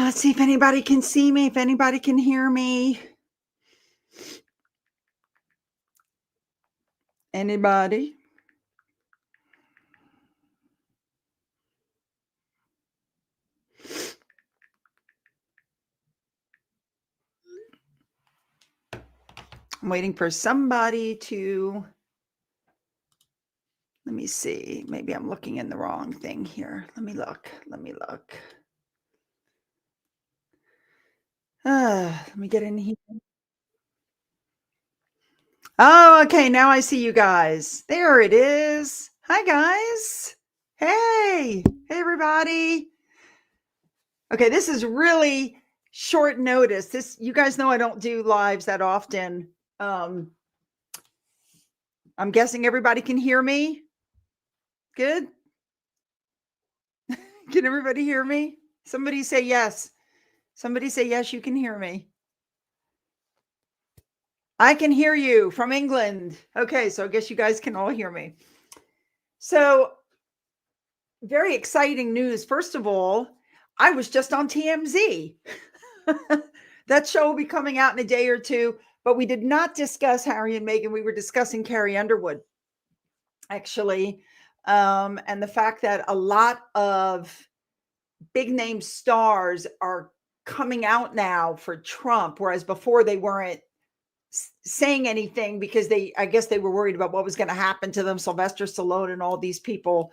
Let's see if anybody can see me, if anybody can hear me. Anybody? I'm waiting for somebody to, let me see. Maybe I'm looking in the wrong thing here. Let me look. Let me get in here. Oh, okay. Now I see you guys. There it is. Hi, guys. Hey, everybody. Okay, this is really short notice. You guys know I don't do lives that often. I'm guessing everybody can hear me. Good. Can everybody hear me? Somebody say yes. Somebody say yes, you can hear me. I can hear you from England. Okay, so I guess you guys can all hear me. So, very exciting news. First of all, I was just on TMZ. That show will be coming out in a day or two, but we did not discuss Harry and Meghan. We were discussing Carrie Underwood, actually, and the fact that a lot of big name stars are coming out now for Trump, whereas before they weren't saying anything because I guess they were worried about what was going to happen to them, Sylvester Stallone and all these people.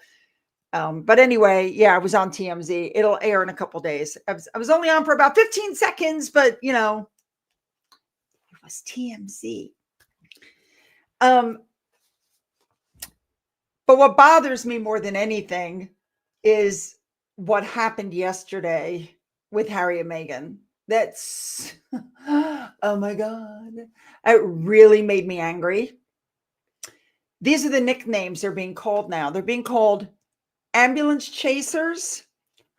But anyway, yeah, I was on TMZ. It'll air in a couple days. I was only on for about 15 seconds, but it was TMZ. But what bothers me more than anything is what happened yesterday with Harry and Meghan. That's, oh my God, it really made me angry. These are the nicknames they're being called now. They're being called ambulance chasers,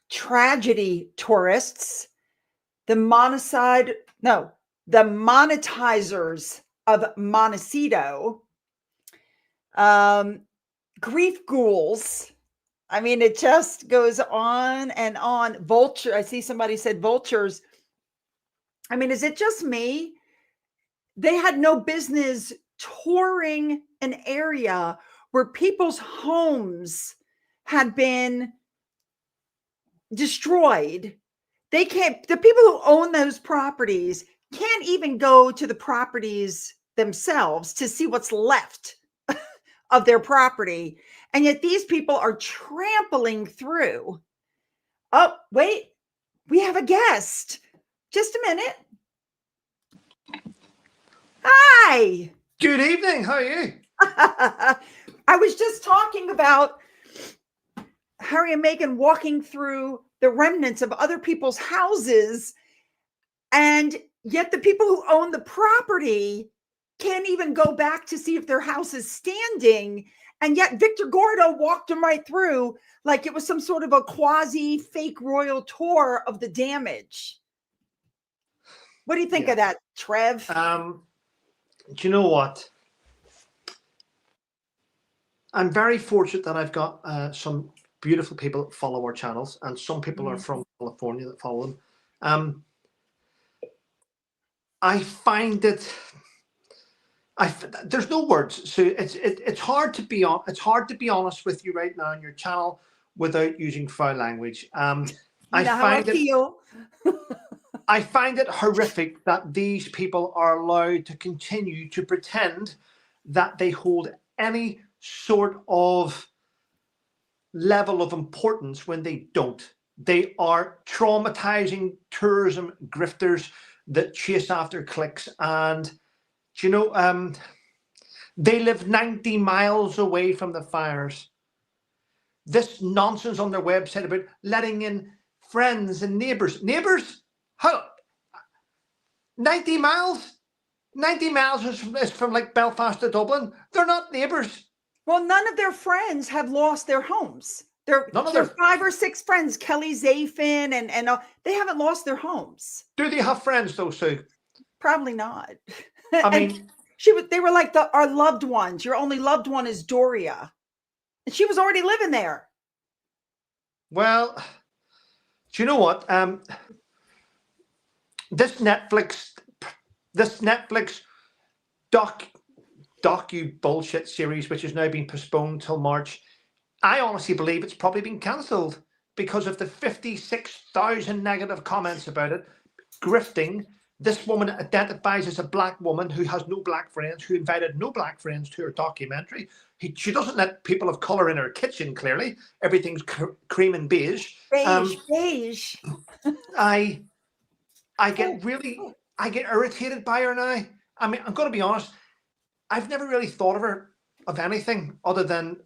tragedy tourists, the monetizers of Montecito, grief ghouls. I mean, it just goes on and on. Vulture. I see somebody said vultures. I mean, is it just me? They had no business touring an area where people's homes had been destroyed. The people who own those properties can't even go to the properties themselves to see what's left of their property. And yet these people are trampling through. Oh, wait, we have a guest. Just a minute. Hi. Good evening. How are you? I was just talking about Harry and Meghan walking through the remnants of other people's houses, and yet the people who own the property can't even go back to see if their house is standing. And yet Victor Gordo walked them right through like it was some sort of a quasi fake royal tour of the damage. What do you think of that, Trev? Do you know what? I'm very fortunate that I've got some beautiful people that follow our channels, and some people are from California that follow them. I find it. There's no words. So it's hard to be on. It's hard to be honest with you right now on your channel without using foul language. I find it horrific that these people are allowed to continue to pretend that they hold any sort of level of importance when they don't. They are traumatizing tourism grifters that chase after clicks, and they live 90 miles away from the fires. This nonsense on their website about letting in friends and neighbors. How? 90 miles? 90 miles is from like Belfast to Dublin. They're not neighbors. Well, none of their friends have lost their homes. Their 5 or 6 friends, Kelly Zafin and they haven't lost their homes. Do they have friends though, Sue? Probably not. I mean, they were like our loved ones. Your only loved one is Doria. And she was already living there. Well, do you know what? this Netflix docu bullshit series, which has now been postponed till March, I honestly believe it's probably been cancelled because of the 56,000 negative comments about it. Grifting. This woman identifies as a black woman who has no black friends, who invited no black friends to her documentary. She doesn't let people of color in her kitchen, clearly. Everything's cream and beige. Beige. I get irritated by her now. I mean, I'm going to be honest. I've never really thought of her of anything other than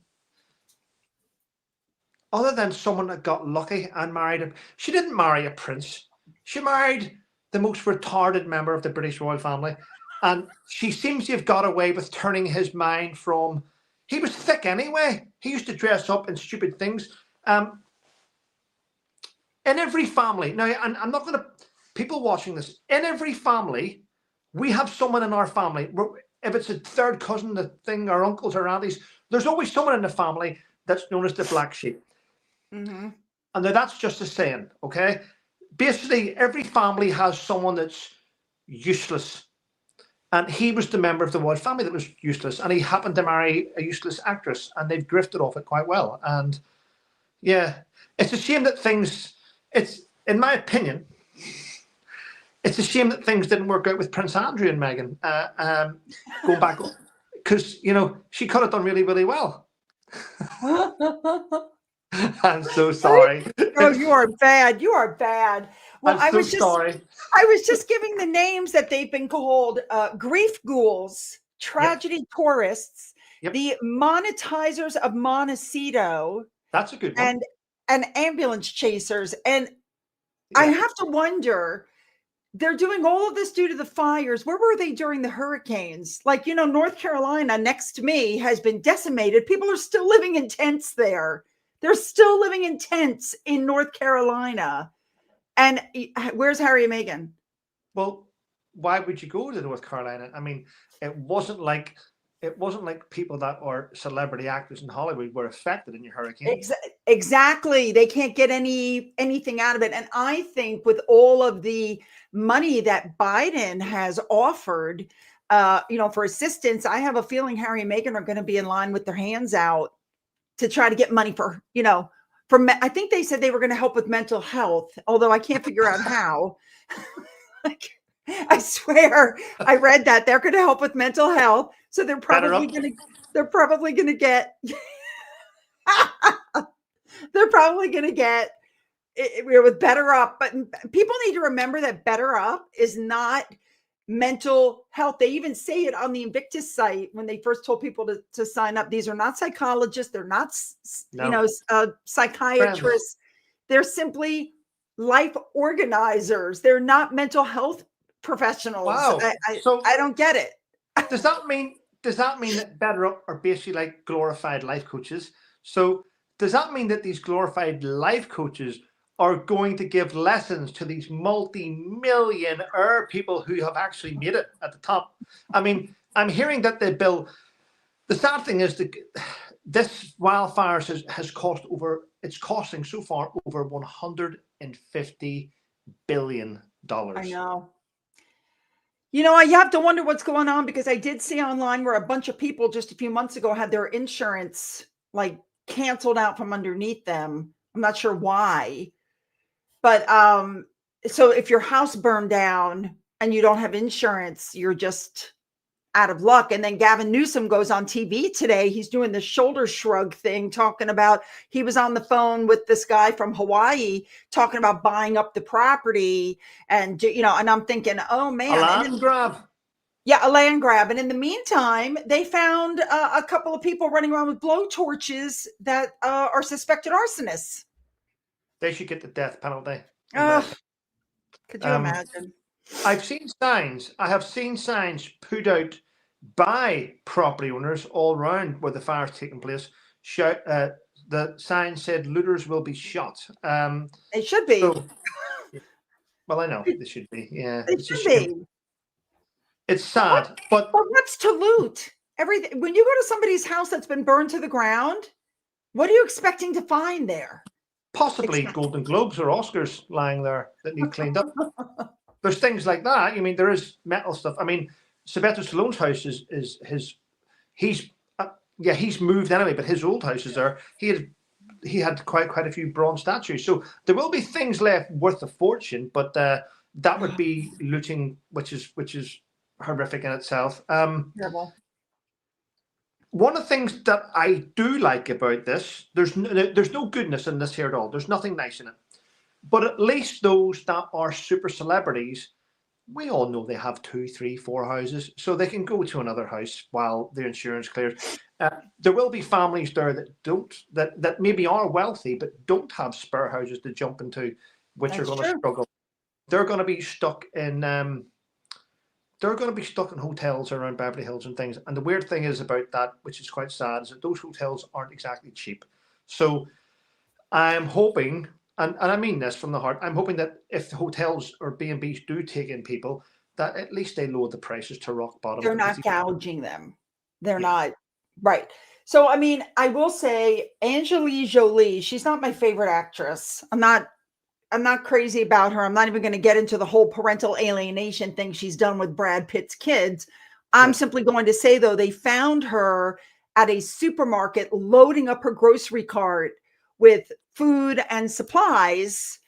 someone that got lucky and married him. She didn't marry a prince. She married the most retarded member of the British royal family. And she seems to have got away with turning his mind from, he was thick anyway. He used to dress up in stupid things. In every family, now, and I'm not going to, people watching this, in every family, we have someone in our family. If it's a third cousin, the thing, our uncles or aunties, there's always someone in the family that's known as the black sheep. Mm-hmm. And that's just a saying, okay? Basically, every family has someone that's useless. And he was the member of the royal family that was useless. And he happened to marry a useless actress. And they've grifted off it quite well. And yeah, it's a shame that in my opinion, it's a shame that things didn't work out with Prince Andrew and Meghan. Going back, because, she could have done really, really well. I'm so sorry. Oh, you are bad. You are bad. Well, I was just giving the names that they've been called: grief ghouls, tragedy tourists, the monetizers of Montecito. That's a good one. And ambulance chasers. And I have to wonder, they're doing all of this due to the fires. Where were they during the hurricanes? Like, North Carolina next to me has been decimated. People are still living in tents there. They're still living in tents in North Carolina. And where's Harry and Meghan? Well, why would you go to North Carolina? I mean, it wasn't like people that are celebrity actors in Hollywood were affected in your hurricane. Exactly. They can't get anything out of it. And I think with all of the money that Biden has offered, for assistance, I have a feeling Harry and Meghan are going to be in line with their hands out to try to get money for, I think they said they were going to help with mental health, although I can't figure out how. I swear I read that they're going to help with mental health. So they're probably going to get, with Better Up. But people need to remember that Better Up is not mental health. They even say it on the Invictus site when they first told people to sign up. These are not psychologists. They're not, psychiatrists. Friends. They're simply life organizers. They're not mental health professionals. Wow. I don't get it. Does that mean that Better Up are basically like glorified life coaches? So does that mean that these glorified life coaches are going to give lessons to these multi-millionaire people who have actually made it at the top? I mean, I'm hearing that the sad thing is that this wildfire has cost it's costing so far over $150 billion. I know. You have to wonder what's going on, because I did see online where a bunch of people just a few months ago had their insurance canceled out from underneath them. I'm not sure why. But so if your house burned down and you don't have insurance, you're just out of luck. And then Gavin Newsom goes on TV today. He's doing the shoulder shrug thing, talking about, he was on the phone with this guy from Hawaii talking about buying up the property. And, and I'm thinking, oh man. A land grab. Yeah, a land grab. And in the meantime, they found a couple of people running around with blowtorches that are suspected arsonists. They should get the death penalty. Could you imagine? I have seen signs put out by property owners all around where the fire's taking place. The sign said looters will be shot. They should be. Well, I know they should be. Yeah, they should be. It's sad, but what's to loot? Everything. When you go to somebody's house that's been burned to the ground, what are you expecting to find there? Possibly Golden Globes or Oscars lying there that need cleaned up. there's things like that. I mean, there is metal stuff. I mean, Sylvester Stallone's house is his. He's yeah, he's moved anyway, but his old house is there. He had quite a few bronze statues. So there will be things left worth a fortune, but that would be looting, which is horrific in itself. Terrible. One of the things that I do like about this, there's no goodness in this here at all. There's nothing nice in it. But at least those that are super celebrities, we all know they have 2, 3, 4 houses, so they can go to another house while their insurance clears. There will be families there that maybe are wealthy but don't have spare houses to jump into, which are going to struggle. They're going to be stuck in hotels around Beverly Hills and things. And the weird thing is about that, which is quite sad, is that those hotels aren't exactly cheap. So I'm hoping, and I mean this from the heart, I'm hoping that if the hotels or B&Bs do take in people, that at least they lower the prices to rock bottom. They're not gouging them. They're not. Right. So, I mean, I will say Angelina Jolie, she's not my favorite actress. I'm not crazy about her. I'm not even going to get into the whole parental alienation thing she's done with Brad Pitt's kids. I'm simply going to say, though, they found her at a supermarket loading up her grocery cart with food and supplies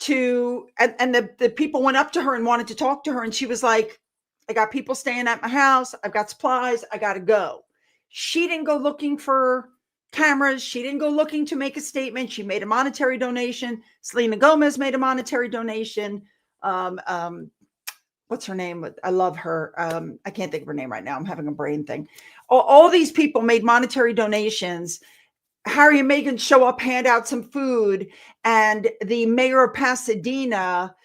and the people went up to her and wanted to talk to her. And she was like, I got people staying at my house. I've got supplies. I got to go. She didn't go looking for cameras. She didn't go looking to make a statement. She made a monetary donation. Selena Gomez made a monetary donation. What's her name? I love her. I can't think of her name right now. I'm having a brain thing. All these people made monetary donations. Harry and Meghan show up, hand out some food, and the mayor of Pasadena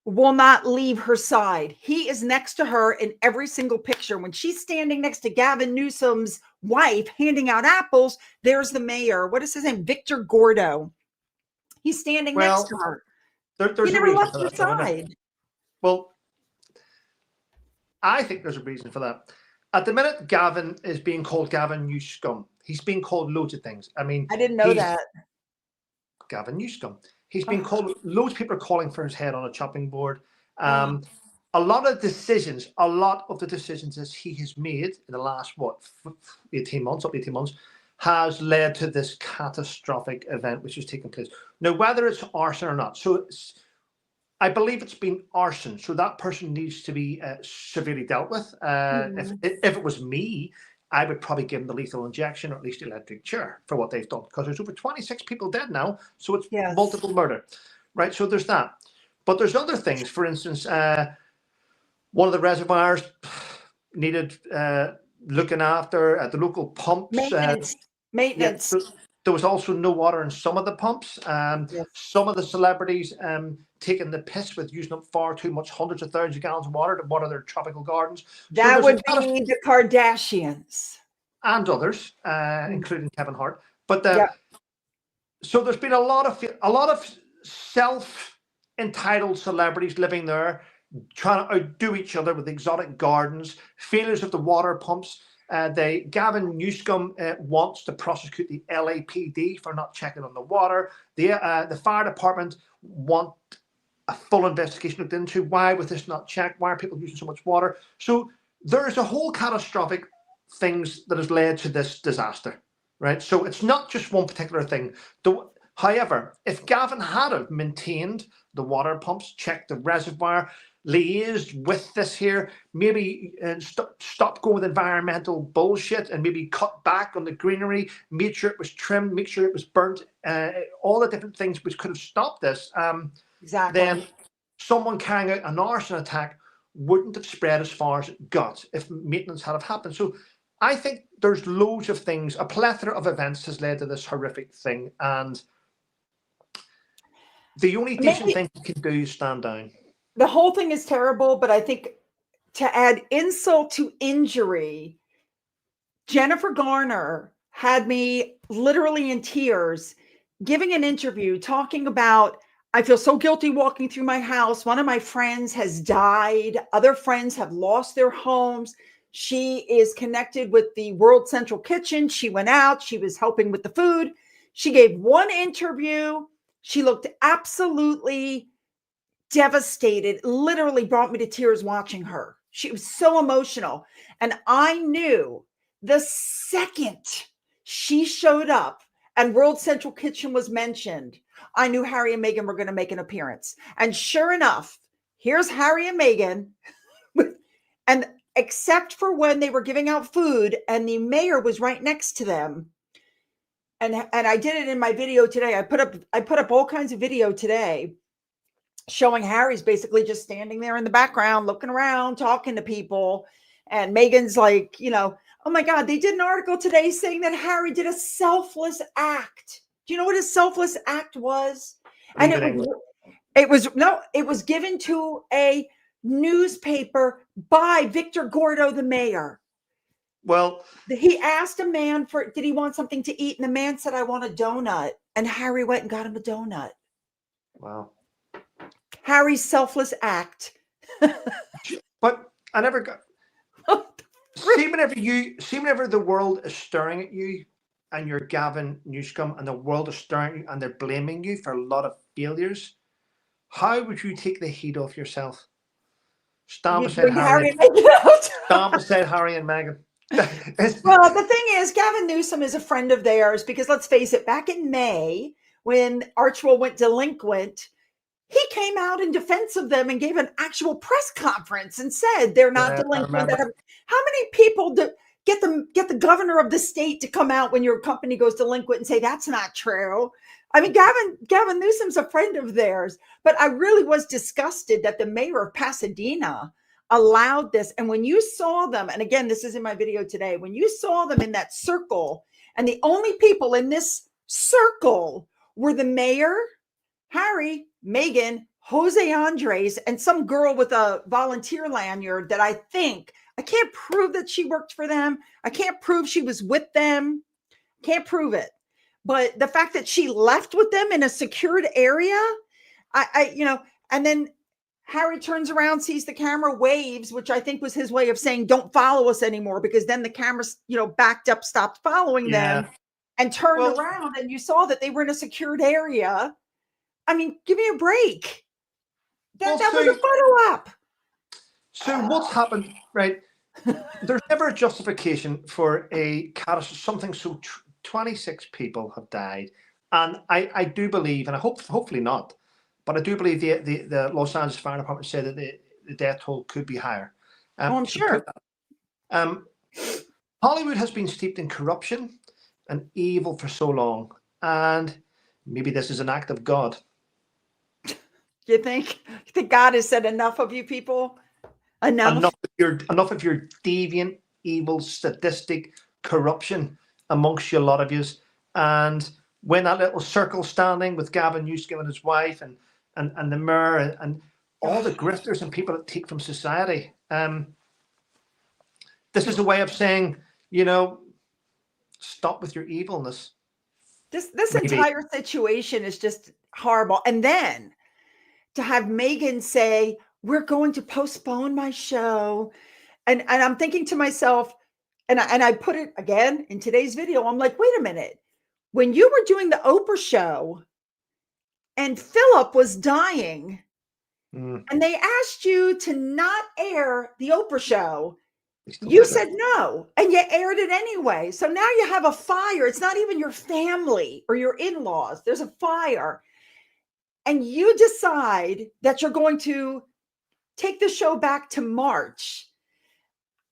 will not leave her side. He is next to her in every single picture. When she's standing next to Gavin Newsom's wife handing out apples, there's the mayor. What is his name? Victor Gordo. He's standing next to her. There's he never left her side. Well, I think there's a reason for that. At the minute, Gavin is being called Gavin Newscum. He's being called loads of things. I mean, I didn't know that. Gavin Newscum. He's been called, loads of people are calling for his head on a chopping board. A lot of the decisions that he has made in the last, 18 months, has led to this catastrophic event which has taken place. Now, whether it's arson or not, I believe it's been arson, so that person needs to be severely dealt with. If it was me, I would probably give them the lethal injection or at least the electric chair for what they've done, because there's over 26 people dead now, so it's multiple murder, right? So there's that. But there's other things. For instance, one of the reservoirs needed looking after at the local pumps. Maintenance. There was also no water in some of the pumps. Some of the celebrities taking the piss with using up far too much, hundreds of thousands of gallons of water to water their tropical gardens. That would be the Kardashians. And others, including Kevin Hart. But so there's been a lot of self-entitled celebrities living there, trying to outdo each other with exotic gardens, failures of the water pumps. Gavin Newscum wants to prosecute the LAPD for not checking on the water. The fire department want a full investigation looked into. Why was this not checked? Why are people using so much water? So there is a whole catastrophic things that has led to this disaster, right? So it's not just one particular thing. However, if Gavin had have maintained the water pumps, checked the reservoir, liaised with this here, maybe stop going with environmental bullshit and maybe cut back on the greenery, made sure it was trimmed, make sure it was burnt, all the different things which could have stopped this, then someone carrying out an arson attack wouldn't have spread as far as it got if maintenance had have happened. So I think there's loads of things, a plethora of events has led to this horrific thing, and the only decent thing you can do is stand down. The whole thing is terrible, but I think to add insult to injury, Jennifer Garner had me literally in tears giving an interview talking about, I feel so guilty walking through my house. One of my friends has died. Other friends have lost their homes. She is connected with the World Central Kitchen. She went out. She was helping with the food. She gave one interview. She looked absolutely devastated, literally brought me to tears watching her. She was so emotional. And I knew the second she showed up and World Central Kitchen was mentioned, I knew Harry and Meghan were going to make an appearance. And sure enough, here's Harry and Meghan. And except for when they were giving out food and the mayor was right next to them. And I did it in my video today. I put up all kinds of video today showing Harry's basically just standing there in the background, looking around, talking to people. And Meghan's like, oh my God, they did an article today saying that Harry did a selfless act. Do you know what a selfless act was? And it was given to a newspaper by Victor Gordo, the mayor. Well, he asked a man did he want something to eat? And the man said, I want a donut. And Harry went and got him a donut. Wow. Harry's selfless act. But I never got. See whenever the world is staring at you and you're Gavin Newsom and the world is staring at you and they're blaming you for a lot of failures, how would you take the heat off yourself? Stand beside Harry and Meghan. Well, the thing is, Gavin Newsom is a friend of theirs because let's face it, back in May, when Archewell went delinquent, he came out in defense of them and gave an actual press conference and said they're not delinquent. How many people get the governor of the state to come out when your company goes delinquent and say that's not true? I mean, Gavin Newsom's a friend of theirs, but I really was disgusted that the mayor of Pasadena allowed this. And when you saw them, and again, this is in my video today, when you saw them in that circle, and the only people in this circle were the mayor, Harry, Meghan, Jose Andres, and some girl with a volunteer lanyard that I can't prove that she worked for them. I can't prove she was with them. Can't prove it. But the fact that she left with them in a secured area, and then Harry turns around, sees the camera, waves, which I think was his way of saying, don't follow us anymore, because then the camera, backed up, stopped following them and turned around, and you saw that they were in a secured area. I mean, give me a break. That was a photo op. So what's happened, right? There's never a justification for a catastrophe. Something so 26 people have died. And I do believe, and I hopefully not, but I do believe the Los Angeles Fire Department said that the death toll could be higher. I'm sure. Hollywood has been steeped in corruption and evil for so long. And maybe this is an act of God. You think God has said enough of you people? Enough of your deviant, evil, sadistic corruption amongst you, a lot of yous. And when that little circle standing with Gavin Newsom and his wife and the mayor and all the grifters and people that take from society, this is a way of saying, stop with your evilness. This entire situation is just horrible. And then to have Meghan say, we're going to postpone my show. And I'm thinking to myself, and I put it again in today's video, I'm like, wait a minute. When you were doing the Oprah show and Philip was dying and they asked you to not air the Oprah show, you said no, and you aired it anyway. So now you have a fire. It's not even your family or your in-laws. There's a fire. And you decide that you're going to take the show back to March.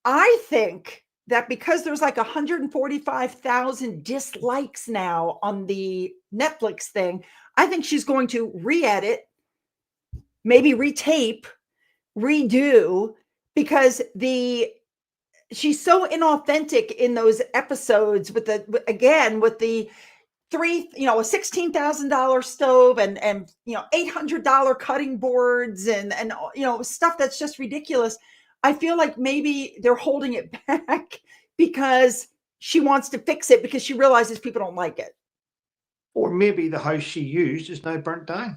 I think that because there's like 145,000 dislikes now on the Netflix thing, I think she's going to re-edit, maybe retape, redo, because she's so inauthentic in those episodes with the a $16,000 stove and $800 cutting boards and stuff that's just ridiculous. I feel like maybe they're holding it back because she wants to fix it because she realizes people don't like it. Or maybe the house she used is now burnt down.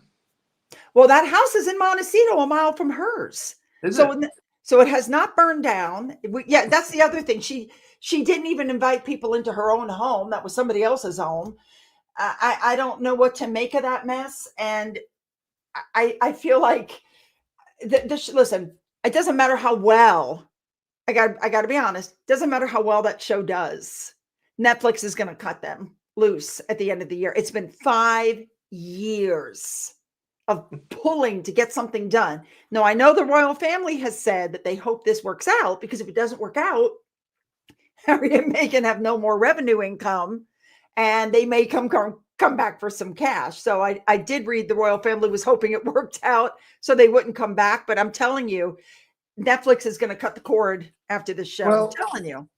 Well, that house is in Montecito, a mile from hers. So it has not burned down. That's the other thing. She didn't even invite people into her own home. That was somebody else's home. I don't know what to make of that mess. And I feel like listen, it doesn't matter how well, I got to be honest, doesn't matter how well that show does. Netflix is going to cut them loose at the end of the year. It's been 5 years of pulling to get something done. Now, I know the royal family has said that they hope this works out, because if it doesn't work out, Harry and Meghan have no more revenue income, and they may come back for some cash. So I did read the royal family was hoping it worked out so they wouldn't come back. But I'm telling you, Netflix is going to cut the cord after this show. Well, I'm telling you.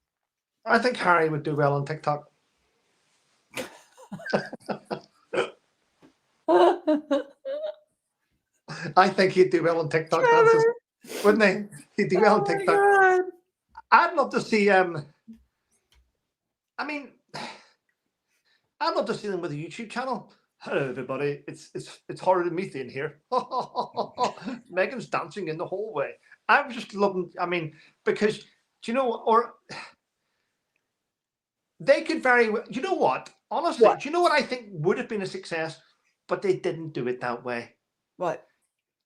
I think Harry would do well on TikTok. I think he'd do well on TikTok, Francis, wouldn't he? He'd do well on TikTok. God. I'd love to see I mean, I'd love to see them with a YouTube channel. Hello, everybody. It's Horror and Methane here. Meghan's dancing in the hallway. I was just loving. I mean, because do you know, or they could very well. You know what? Honestly, What? do you know what I think would have been a success, but they didn't do it that way. What?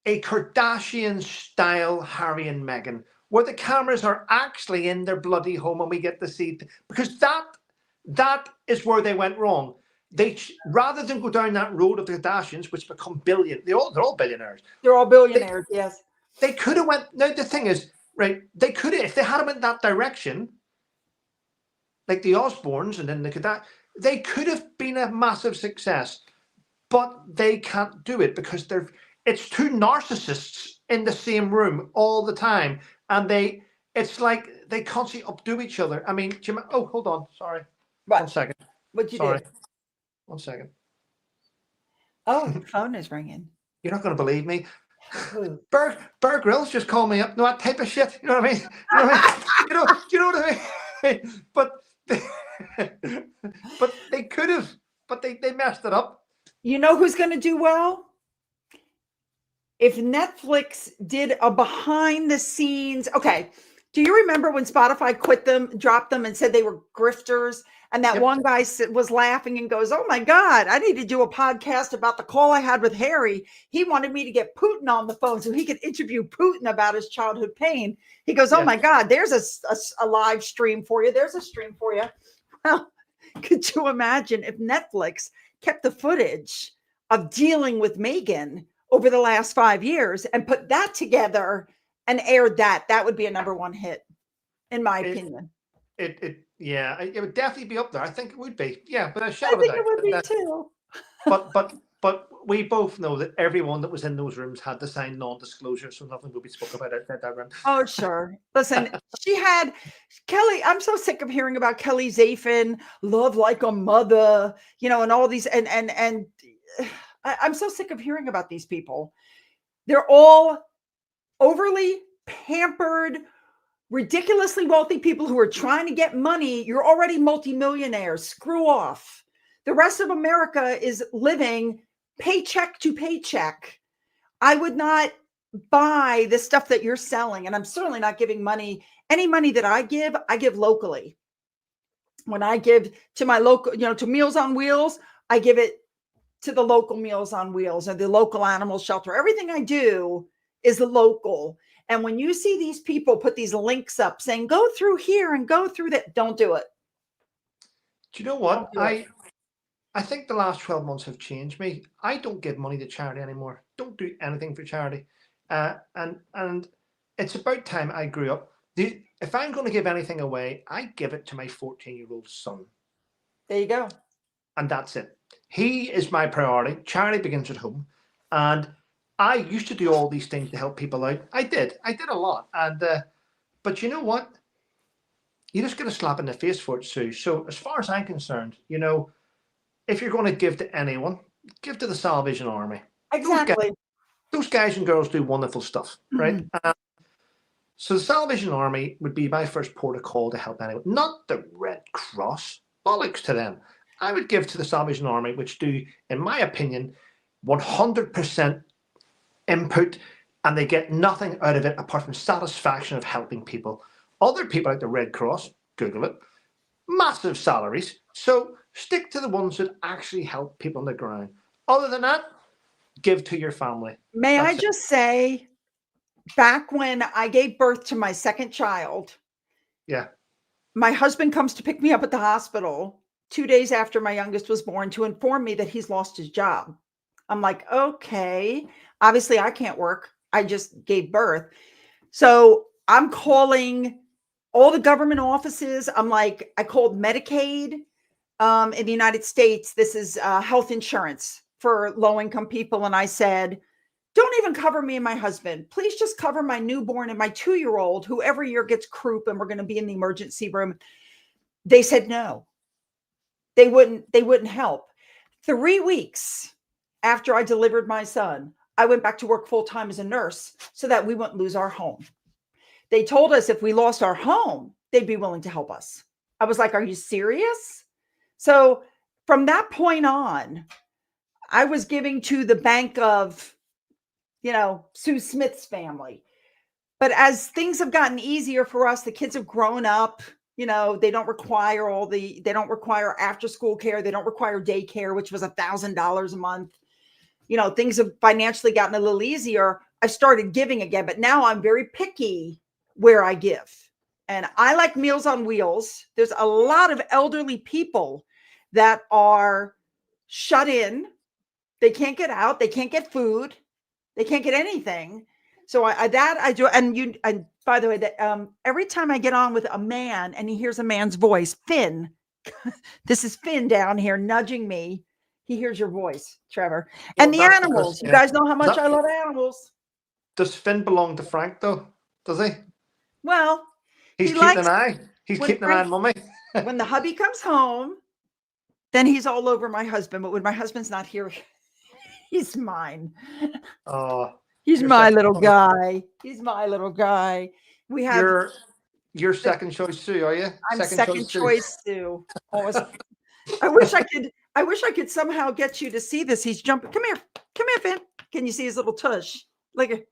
A Kardashian-style Harry and Meghan, where the cameras are actually in their bloody home and we get to see, because that is where they went wrong. They, rather than go down that road of the Kardashians, which become they're all billionaires. They're all billionaires, yes. They could have went. Now the thing is, right? They could have, if they had went that direction, like the Osbournes and then the Kardashians, they could have been a massive success. But they can't do it because it's two narcissists in the same room all the time, and it's like they constantly updo each other. I mean, oh, hold on, sorry, What? 1 second. What'd you Sorry, do? 1 second. Oh, the phone is ringing. You're not going to believe me. Who? Bear Grylls just called me up. No, that type of shit. You know what I mean? You know what I mean? Do you know what I mean? But they could have. But they messed it up. You know who's going to do well? If Netflix did a behind the scenes. Okay. Do you remember when Spotify dropped them and said they were grifters? And that one guy was laughing and goes, "Oh my God, I need to do a podcast about the call I had with Harry. He wanted me to get Putin on the phone so he could interview Putin about his childhood pain." He goes, "Oh my God, there's a live stream for you. There's a stream for you." Well, could you imagine if Netflix kept the footage of dealing with Meghan over the last 5 years and put that together and aired that? That would be a #1 hit, in my opinion. Yeah, it would definitely be up there. I think it would be. Yeah, but I think it would be too. But we both know that everyone that was in those rooms had to sign non-disclosure, so nothing would be spoken about outside that room. Oh, sure. Listen, she had Kelly. I'm so sick of hearing about Kelly Zafin, love like a mother, and all these, and I'm so sick of hearing about these people. They're all overly pampered, ridiculously wealthy people who are trying to get money. You're already multimillionaires. Screw off. The rest of America is living paycheck to paycheck. I would not buy the stuff that you're selling. And I'm certainly not giving money. Any money that I give locally. When I give to my local, to Meals on Wheels, I give it to the local Meals on Wheels or the local animal shelter. Everything I do is local. And when you see these people put these links up saying, go through here and go through that, don't do it. Do you know what? I think the last 12 months have changed me. I don't give money to charity anymore. Don't do anything for charity. And it's about time I grew up. If I'm going to give anything away, I give it to my 14-year-old son. There you go. And that's it. He is my priority. Charity begins at home. And I used to do all these things to help people out. I did a lot. And but you know what? You just get a slap in the face for it, Sue. So as far as I'm concerned, if you're going to give to anyone, give to the Salvation Army. Exactly. Those guys and girls do wonderful stuff, right? So the Salvation Army would be my first port of call to help anyone. Not the Red Cross. Bollocks to them. I would give to the Salvation Army, which do, in my opinion, 100% input, and they get nothing out of it apart from satisfaction of helping people. Other people like the Red Cross, Google it, massive salaries. So stick to the ones that actually help people on the ground. Other than that, give to your family. May I just say, back when I gave birth to my second child, Yeah. my husband comes to pick me up at the hospital 2 days after my youngest was born to inform me that he's lost his job. I'm like, okay, obviously I can't work. I just gave birth. So I'm calling all the government offices. I'm like, I called Medicaid in the United States. This is health insurance for low-income people. And I said, don't even cover me and my husband. Please just cover my newborn and my 2-year-old, who every year gets croup and we're going to be in the emergency room. They said no. They wouldn't help. 3 weeks after I delivered my son, I went back to work full-time as a nurse so that we wouldn't lose our home. They told us if we lost our home, they'd be willing to help us. I was like, are you serious? So from that point on, I was giving to the bank of, Sue Smith's family. But as things have gotten easier for us, the kids have grown up. They don't require after school care. They don't require daycare, which was $1,000 a month. Things have financially gotten a little easier. I've started giving again, but now I'm very picky where I give. And I like Meals on Wheels. There's a lot of elderly people that are shut in. They can't get out. They can't get food. They can't get anything. So I do. And by the way, that every time I get on with a man and he hears a man's voice, Finn, this is Finn down here nudging me. He hears your voice, Trevor. And the animals. You guys know how much I love animals. Does Finn belong to Frank though? Does he? Well, he's keeping an eye. He's keeping an eye on Mummy. When the hubby comes home, then he's all over my husband. But when my husband's not here, he's mine. Oh, he's my little guy. He's my little guy. We have your second choice Sue, are you? I'm second choice Sue. I wish I could somehow get you to see this. He's jumping. Come here, Finn. Can you see his little tush? Look at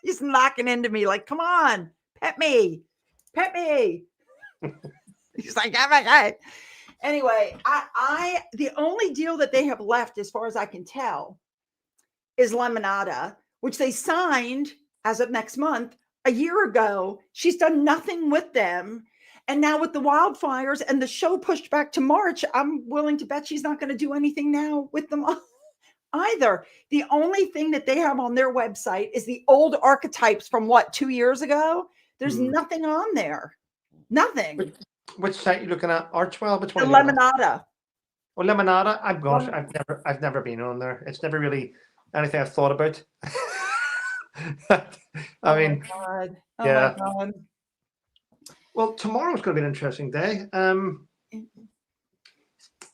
he's knocking into me like, come on, pet me. He's like, oh my God. Anyway, I the only deal that they have left, as far as I can tell, is Lemonada, which they signed as of next month a year ago. She's done nothing with them. And now with the wildfires and the show pushed back to March, I'm willing to bet she's not going to do anything now with them either. The only thing that they have on their website is the old archetypes from 2 years ago. There's nothing on there. Nothing. Which site are you looking at? Archwell? Which one? The Lemonada. Oh, Lemonada. I've never been on there. It's never really anything I've thought about. I mean, my yeah. God. Well, tomorrow's going to be an interesting day.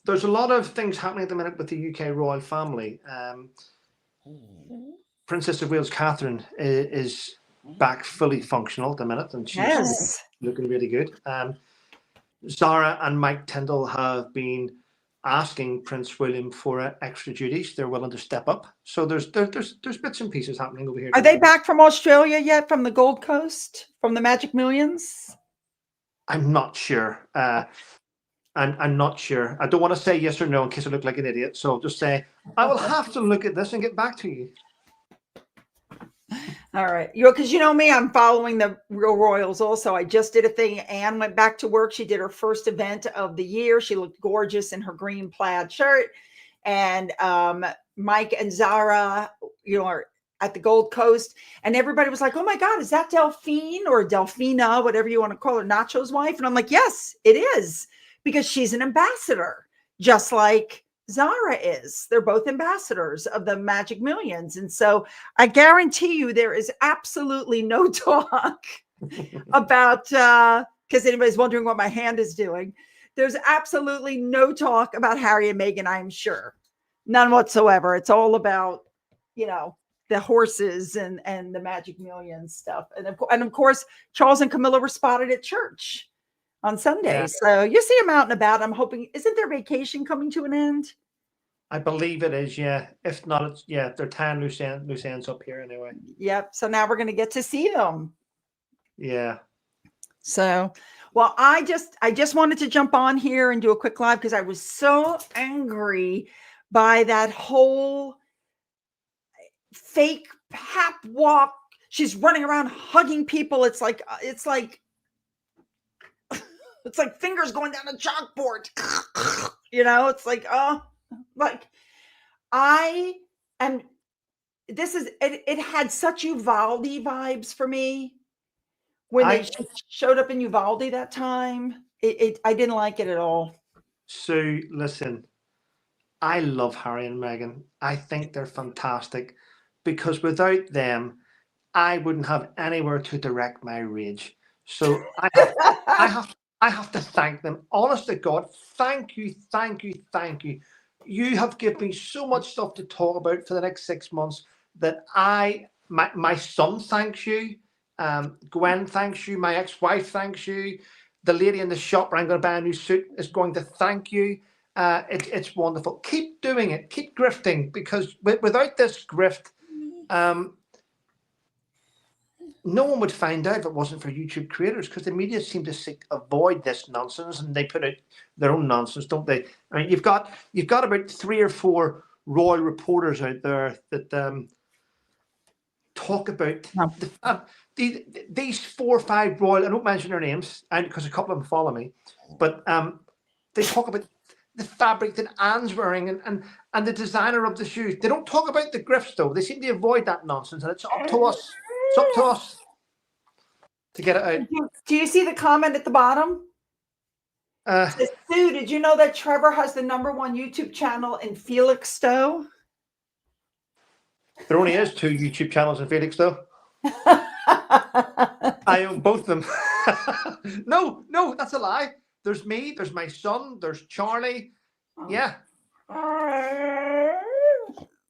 There's a lot of things happening at the minute with the UK royal family. Princess of Wales Catherine is back fully functional at the minute, and she's looking really good. Zara and Mike Tyndall have been asking Prince William for extra duties. They're willing to step up. So there's bits and pieces happening over here. Are they back from Australia yet? From the Gold Coast? From the Magic Millions? I'm not sure. I'm not sure. I don't want to say yes or no in case I look like an idiot. So I'll just say I will have to look at this and get back to you. All right. Because you know me, I'm following the Real Royals also. I just did a thing. Anne went back to work. She did her first event of the year. She looked gorgeous in her green plaid shirt. And Mike and Zara, are at the Gold Coast. And everybody was like, oh my God, is that Delphine or Delphina, whatever you want to call her, Nacho's wife? And I'm like, yes, it is. Because she's an ambassador, just like Zara is. They're both ambassadors of the Magic Millions. And so I guarantee you there is absolutely no talk about, because anybody's wondering what my hand is doing. There's absolutely no talk about Harry and Meghan, I'm sure. None whatsoever. It's all about, the horses and the Magic Millions stuff. And of course, Charles and Camilla were spotted at church on Sunday. Yeah. So you see them out and about. I'm hoping, isn't their vacation coming to an end? I believe it is, yeah. If not, it's, they're tying loose ends up here anyway. Yep. So now we're going to get to see them. Yeah. So, well, I just wanted to jump on here and do a quick live because I was so angry by that whole fake pap walk she's running around hugging people. It's like it's like fingers going down a chalkboard. It's like, oh, like I am. This is it. It had such Uvalde vibes for me when they I showed up in Uvalde that time. I didn't like it at all. So listen, I love Harry and Meghan. I think they're fantastic because without them, I wouldn't have anywhere to direct my rage. So I have, I have to thank them. Honest to God, thank you, thank you, thank you. You have given me so much stuff to talk about for the next 6 months that my son thanks you. Gwen thanks you. My ex-wife thanks you. The lady in the shop where I'm going to buy a new suit is going to thank you. It's wonderful. Keep doing it. Keep grifting because without this grift, no one would find out if it wasn't for YouTube creators because the media seem to avoid this nonsense and they put out their own nonsense, don't they? I mean, you've got about 3 or 4 royal reporters out there that talk about these 4 or 5 royal. I don't mention their names because a couple of them follow me, but they talk about the fabric that Anne's wearing and the designer of the shoes. They don't talk about the grifts though. They seem to avoid that nonsense, and it's up to us. It's up to us to get it out. Do you see the comment at the bottom? Says, Sue, did you know that Trevor has the #1 YouTube channel in Felixstowe? There only is 2 YouTube channels in Felixstowe. I own both of them. No, that's a lie. There's me, there's my son, there's Charlie. Yeah.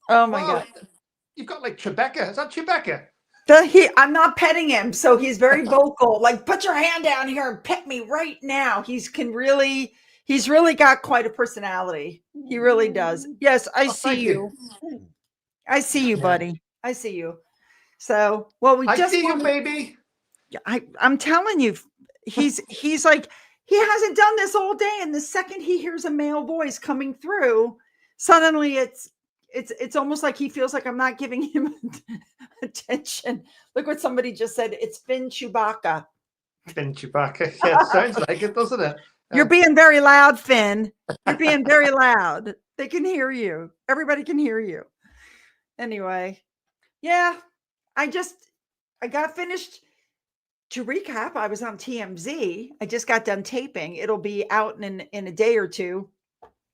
Oh my God. You've got like Tribeca. Is that Tribeca? I'm not petting him, so he's very vocal. Like, put your hand down here and pet me right now. He's really got quite a personality. He really does. Yes, I see you. I see you, buddy. I see you. So, well, I see you, baby. I'm telling you, he's like, he hasn't done this all day, and the second he hears a male voice coming through, suddenly it's almost like he feels like I'm not giving him attention. Look what somebody just said. It's Finn Chewbacca. Finn Chewbacca. Yeah, it sounds like it, doesn't it? You're being very loud, Finn. You're being very loud. They can hear you. Everybody can hear you. Anyway, yeah, I got finished. To recap, I was on TMZ. I just got done taping. It'll be out in a day or 2.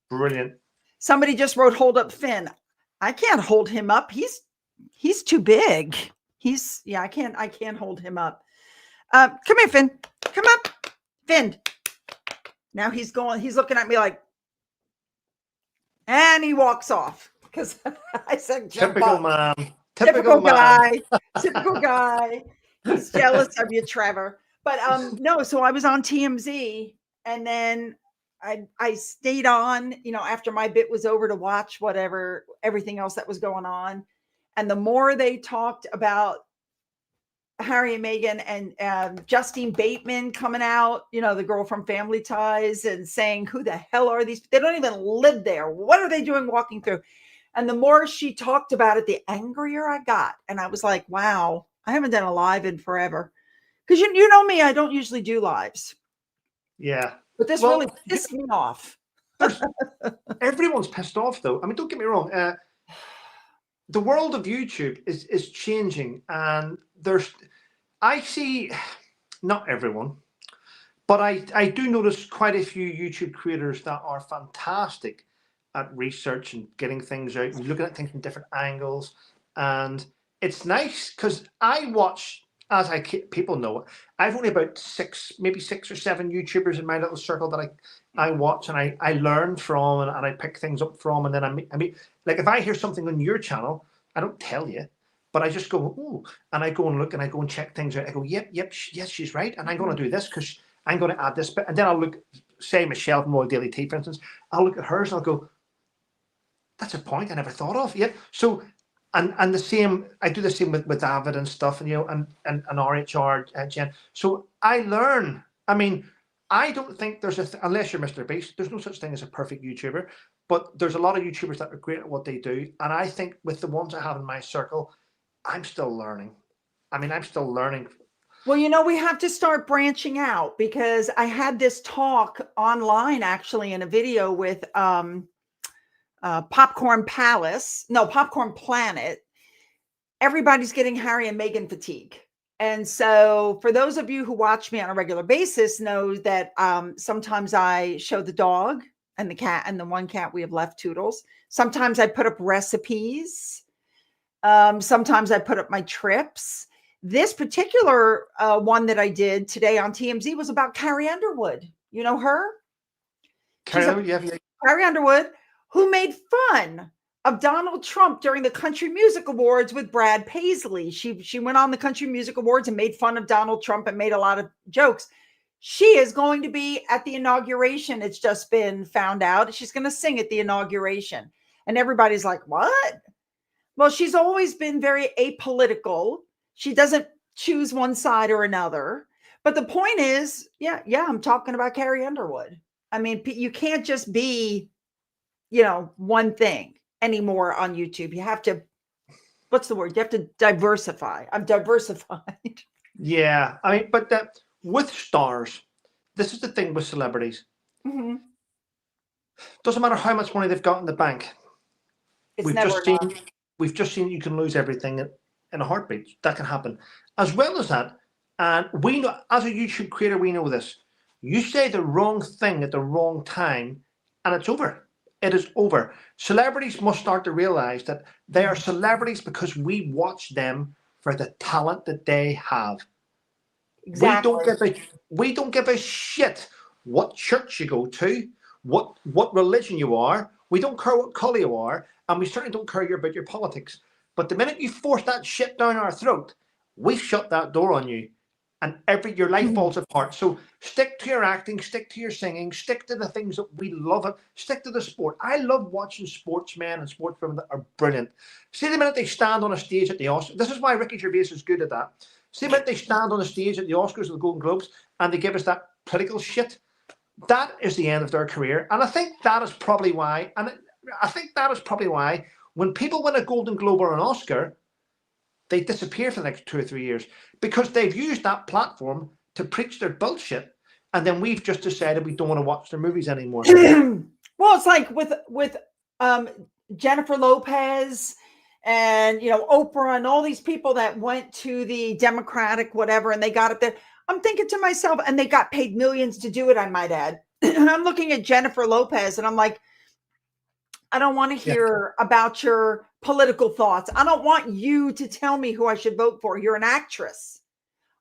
Brilliant. Somebody just wrote, "Hold up, Finn." I can't hold him up. He's too big. I can't hold him up. Come here, Finn. Come up, Finn. Now he's looking at me like, and he walks off because I said, "Jump typical up." man. Typical guy. Typical guy. He's jealous of you, Trevor. But no, so I was on TMZ, and then I stayed on, after my bit was over to watch everything else that was going on. And the more they talked about Harry and Meghan and Justine Bateman coming out, the girl from Family Ties, and saying, who the hell are these? They don't even live there. What are they doing walking through? And the more she talked about it, the angrier I got. And I was like, wow, I haven't done a live in forever. Because you know me, I don't usually do lives. Yeah. But this really pissed me off. Everyone's pissed off, though. I mean, don't get me wrong. The world of YouTube is changing. And I see, not everyone, but I do notice quite a few YouTube creators that are fantastic at research and getting things out and looking at things from different angles. And it's nice because I watch, as people know, I've only about 6 or 7 YouTubers in my little circle that I watch and I learn from and I pick things up from. And then I mean, like if I hear something on your channel, I don't tell you, but I just go, ooh, and I go and look and I go and check things out. I go, yep, yes, she's right. And I'm going to do this because I'm going to add this bit. And then I'll look, say Michelle from Royal Daily Tea, for instance, I'll look at hers and I'll go, that's a point I never thought of. Yep. So, and the same, I do the same with David and stuff, and and RHR Jen. So I learn. I mean, I don't think there's unless you're Mr. Beast, there's no such thing as a perfect YouTuber. But there's a lot of YouTubers that are great at what they do, and I think with the ones I have in my circle, I'm still learning. I mean, I'm still learning. Well, we have to start branching out, because I had this talk online, actually, in a video with Popcorn Planet. Everybody's getting Harry and Meghan fatigue. And so for those of you who watch me on a regular basis know that sometimes I show the dog and the cat, and the one cat we have left, Toodles. Sometimes I put up recipes. Sometimes I put up my trips. This particular one that I did today on TMZ was about Carrie Underwood. You know her? Carrie Underwood, who made fun of Donald Trump during the Country Music Awards with Brad Paisley. She went on the Country Music Awards and made fun of Donald Trump and made a lot of jokes. She is going to be at the inauguration. It's just been found out. She's going to sing at the inauguration. And everybody's like, what? Well, she's always been very apolitical. She doesn't choose one side or another. But the point is, yeah, I'm talking about Carrie Underwood. I mean, you can't just be, one thing anymore on YouTube. You have to, what's the word? You have to diversify. I'm diversified. Yeah. I mean, but with stars, this is the thing with celebrities. Mm-hmm. Doesn't matter how much money they've got in the bank. We've just seen you can lose everything in a heartbeat. That can happen. As well as that, and we know, as a YouTube creator, we know this. You say the wrong thing at the wrong time, and it's over. It is over. Celebrities must start to realize that they are celebrities because we watch them for the talent that they have. Exactly. We don't give a shit what church you go to, what religion you are. We don't care what colour you are, and we certainly don't care about your politics. But the minute you force that shit down our throat, we shut that door on you, and your life falls apart. So stick to your acting, stick to your singing, stick to the things that we love. Stick to the sport. I love watching sportsmen and sportswomen that are brilliant. See the minute they stand on a stage at the Oscars. This is why Ricky Gervais is good at that. See the minute they stand on a stage at the Oscars or the Golden Globes and they give us that political shit. That is the end of their career. And I think that is probably why. When people win a Golden Globe or an Oscar, they disappear for the next 2 or 3 years because they've used that platform to preach their bullshit, and then we've just decided we don't want to watch their movies anymore. Well, it's like with Jennifer Lopez and Oprah and all these people that went to the Democratic whatever, and they got up there. I'm thinking to myself, and they got paid millions to do it, I might add. I'm looking at Jennifer Lopez, and I'm like, I don't want to hear about your political thoughts. I don't want you to tell me who I should vote for. You're an actress.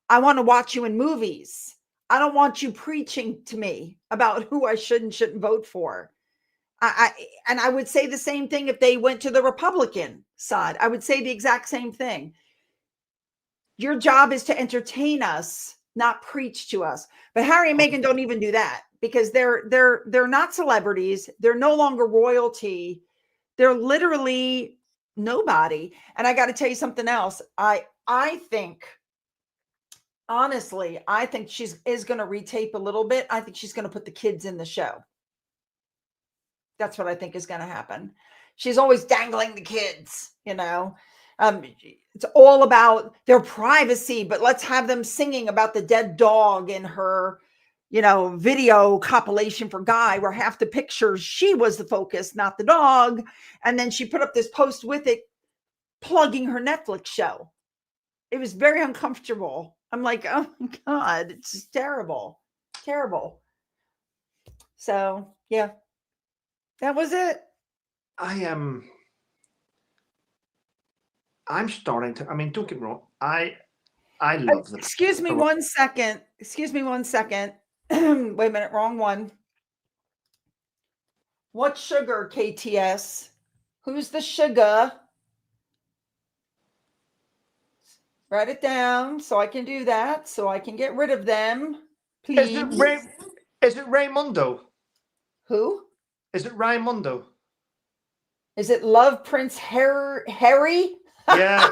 I want to watch you in movies. I don't want you preaching to me about who I should and shouldn't vote for. And I would say the same thing if they went to the Republican side. I would say the exact same thing. Your job is to entertain us, not preach to us. But Harry and Meghan don't even do that, because they're not celebrities. They're no longer royalty. They're literally nobody. And I got to tell you something else. I think, honestly, I think she is going to retape a little bit. I think she's going to put the kids in the show. That's what I think is going to happen. She's always dangling the kids, it's all about their privacy, but let's have them singing about the dead dog in her, video compilation for Guy, where half the pictures, she was the focus, not the dog. And then she put up this post with it, plugging her Netflix show. It was very uncomfortable. I'm like, oh my God, it's just terrible. Terrible. So, yeah, that was it. I'm starting to, don't get me wrong. I love them. Excuse me 1 second. Wait a minute, wrong one. What sugar, KTS? Who's the sugar? Write it down so I can do that, so I can get rid of them. Please. Is it Raymundo? Who? Is it Raymundo? Is it Love Prince Harry? Yeah,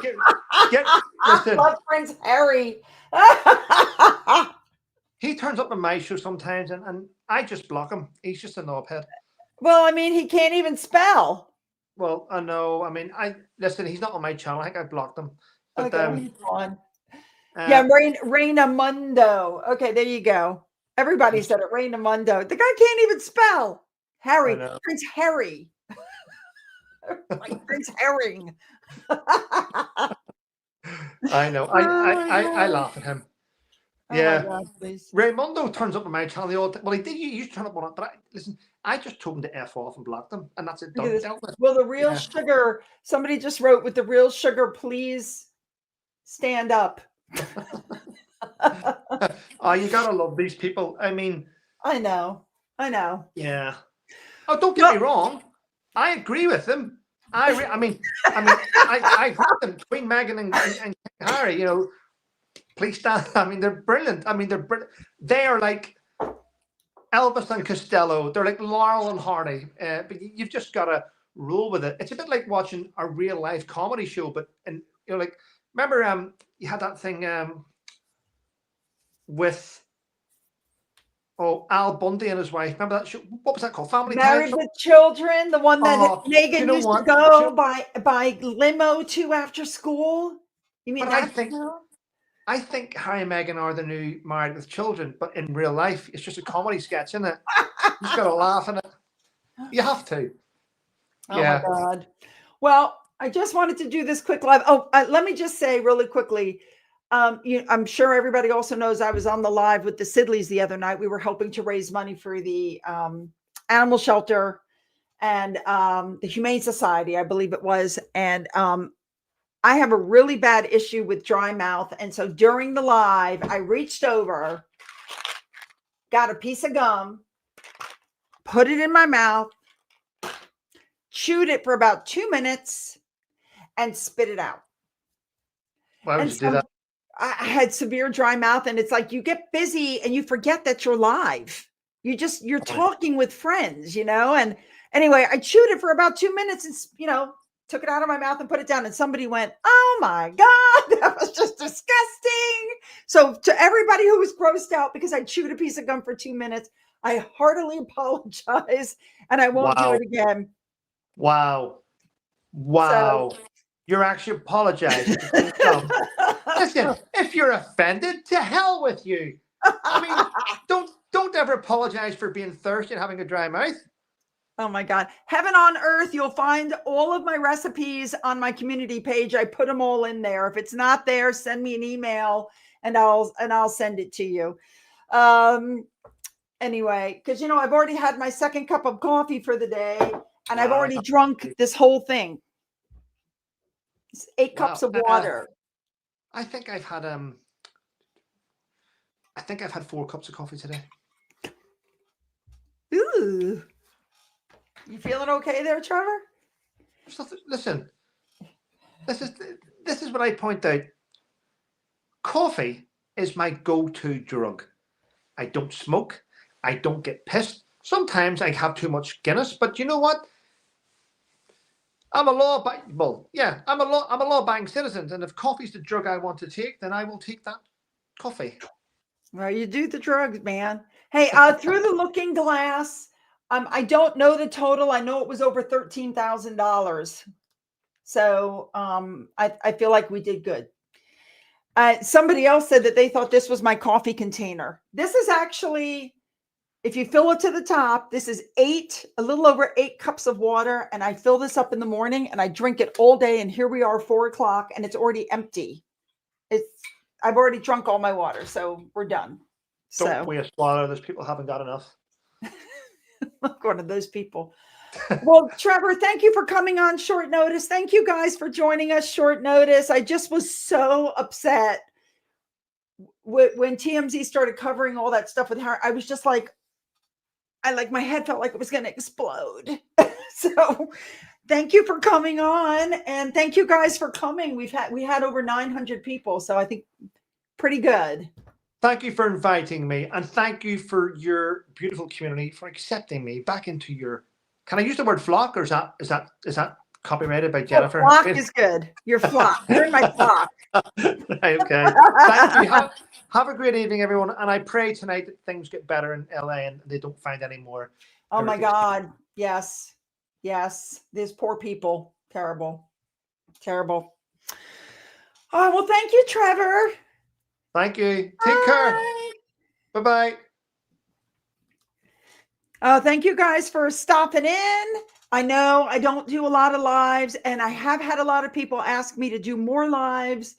listen. Love Prince Harry. He turns up on my show sometimes, and I just block him. He's just a knobhead. Well, I mean, he can't even spell. Well, I know. Listen, he's not on my channel. I think I blocked him. But okay, he's on. Yeah, Raynamundo. Okay, there you go. Everybody said it, Raynamundo. The guy can't even spell. I Harry, know. Prince Harry. Like Prince Herring. I know. Oh my I God. laugh at him. Oh my Yeah. God, please. Raymondo turns up on my channel all the time. Well, he did. You used to turn up on it, but listen, I just told him to F off and block them, and that's it. Look at Done. this. Dealt with. Will the real Yeah. sugar, somebody just wrote, with the real sugar, please stand up. Oh, you gotta love these people. I mean, I know. yeah. Oh, don't get me Well, wrong. I agree with them. I mean, I agree with them. Queen Meghan and King Harry. You know, please stand. I mean, they're brilliant. I mean, they're brilliant. They are like Elvis and Costello. They're like Laurel and Hardy. But you've just got to roll with it. It's a bit like watching a real life comedy show. But like, remember you had that thing with Al Bundy and his wife. Remember that show? What was that called? Family Ties? Married with Children, the one that Oh, do you Meghan know used to what? go by limo to after school. You mean But that show? I think Harry and Meghan are the new Married with Children, but in real life, it's just a comedy sketch, isn't it? You just got to laugh at it. You have to. Oh my God. Well, I just wanted to do this quick live. Oh, let me just say really quickly. I'm sure everybody also knows I was on the live with the Sidleys the other night. We were helping to raise money for the animal shelter and the Humane Society, I believe it was. And I have a really bad issue with dry mouth. And so during the live, I reached over, got a piece of gum, put it in my mouth, chewed it for about 2 minutes, and spit it out. Why would And you do so that? I had severe dry mouth, and it's like you get busy and you forget that you're live. You're talking with friends, And anyway, I chewed it for about 2 minutes and, took it out of my mouth and put it down. And somebody went, "Oh my God, that was just disgusting." So to everybody who was grossed out because I chewed a piece of gum for 2 minutes, I heartily apologize and I won't do Wow. it again. Wow. So You're actually apologizing for chewing gum. Listen, if you're offended, to hell with you. I mean, don't ever apologize for being thirsty and having a dry mouth. oh my God. Heaven on earth. You'll find all of my recipes on my community page. I put them all in there. If it's not there, send me an email and I'll send it to you. Anyway, because I've already had my second cup of coffee for the day and I've already drunk this whole thing. It's 8 cups of water. I think I've had 4 cups of coffee today. Ooh. You feeling okay there, Trevor? Listen, this is what I point out. Coffee is my go-to drug. I don't smoke. I don't get pissed. Sometimes I have too much Guinness, but you know what? I'm a law-abiding citizen, and if coffee's the drug I want to take, then I will take that coffee. Well, you do the drugs, man. Hey, through the looking glass, I don't know the total. I know it was over $13,000. So I feel like we did good. Somebody else said that they thought this was my coffee container. This is actually, if you fill it to the top, this is a little over 8 cups of water. And I fill this up in the morning and I drink it all day. And here we are, 4:00, and it's already empty. I've already drunk all my water, so we're done. Don't waste water. There's people haven't got enough. Look, one of those people. Well, Trevor, thank you for coming on short notice. Thank you guys for joining us short notice. I just was so upset when TMZ started covering all that stuff with her. I was just like, my head felt like it was going to explode. So thank you for coming on, and thank you guys for coming. We had over 900 people, so I think pretty good. Thank you for inviting me, and thank you for your beautiful community for accepting me back into your. Can I use the word flock, or is that copyrighted by Jennifer? Flock is good. You're flock. You're in my flock. Right, okay. Thank you. Have a great evening, everyone, and I pray tonight that things get better in LA and they don't find any more. Oh my God! Yes, these poor people. Terrible. Oh well, thank you, Trevor. Thank you. Take care. Bye-bye. Thank you guys for stopping in. I know I don't do a lot of lives, and I have had a lot of people ask me to do more lives.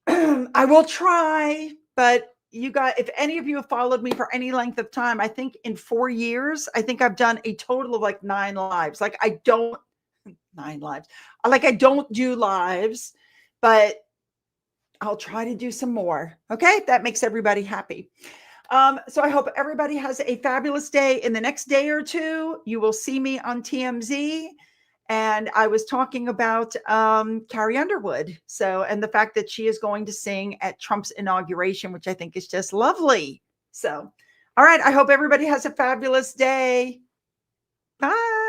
I will try, but you guys, if any of you have followed me for any length of time, I think in 4 years, I think I've done a total of like 9 lives. Like I don't 9 lives. Like I don't do lives, but I'll try to do some more. Okay, that makes everybody happy. So I hope everybody has a fabulous day. In the next day or two, you will see me on TMZ. And I was talking about Carrie Underwood. So, and the fact that she is going to sing at Trump's inauguration, which I think is just lovely. So, all right. I hope everybody has a fabulous day. Bye.